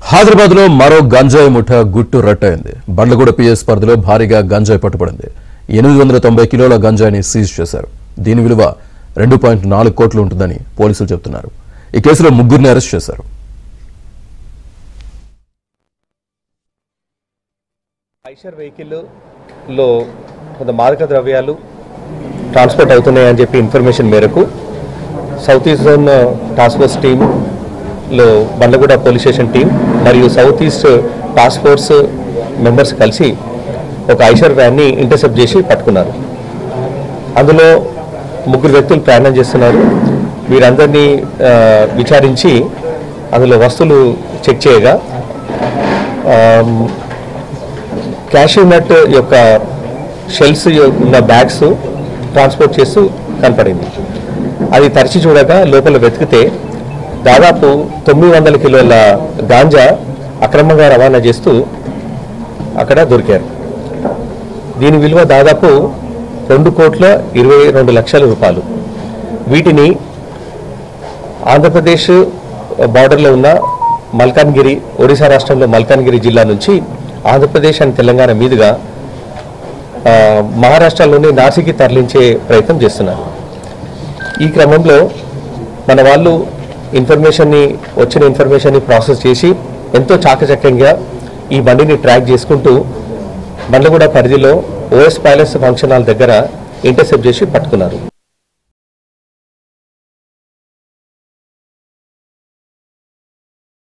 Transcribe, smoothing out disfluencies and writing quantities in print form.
హైదరాబాద్ లో మరో గంజాయి ముఠ గుట్టు రట్టయింది. బండ్లగూడ పిఎస్ పరిధిలో భారీగా గంజాయి పట్టుబడింది. 890 కిలోల గంజాయిని సీజ్ చేశారు. దీని విలువ 2.4 కోట్లు ఉంటుందని పోలీసులు చెబుతున్నారు. ఈ కేసులో ముగ్గురిని అరెస్ట్ చేశారు. ఐషర్ వెహికల్ లో కొంత మాదక ద్రవ్యాలు ట్రాన్స్పోర్ట్ అవుతున్నాయని చెప్పి ఇన్ఫర్మేషన్ మేరకు south east zone task force team లో బండ్లగూడ పోలీస్ స్టేషన్ టీం మరియు south east task force members కలిసి ఒక ఐషర్ వ్యాన్ని ఇంటర్సెప్ట్ చేసి పట్టుకున్నారు. అందులో ముగ్గురు వ్యక్తులు ప్రయాణం చేస్తున్నారు. వీరందరినీ విచారించి అందులో వస్తువులు చెక్ చేయగా క్యాషూ నట్ యొక్క షెల్స్ ఉన్న బ్యాగ్స్ ట్రాన్స్పోర్ట్ చేస్తూ కనపడింది. అది తరిచి చూడగా లోపల వెతికితే దాదాపు 900 కిలోల గాంజా అక్రమంగా రవాణా చేస్తూ అక్కడ దొరికారు. దీని విలువ దాదాపు 2,22,00,000 రూపాయలు. వీటిని ఆంధ్రప్రదేశ్ బార్డర్లో ఉన్న మల్కాన్గిరి, ఒడిశా రాష్ట్రంలో మల్కాన్గిరి జిల్లా నుంచి ఆంధ్రప్రదేశ్ అండ్ తెలంగాణ మీదుగా మహారాష్ట్రలోని నాసిక్కి తరలించే ప్రయత్నం చేస్తున్నారు. ఈ క్రమంలో మన వాళ్ళు వచ్చిన ఇన్ఫర్మేషన్ని ప్రాసెస్ చేసి ఎంతో చాకచక్యంగా ఈ బండిని ట్రాక్ చేసుకుంటూ బండ్లగూడ పరిధిలో ఓఎస్ ప్యాలెస్ ఫంక్షన్ హాల్ దగ్గర ఇంటర్సెప్ట్ చేసి పట్టుకున్నారు.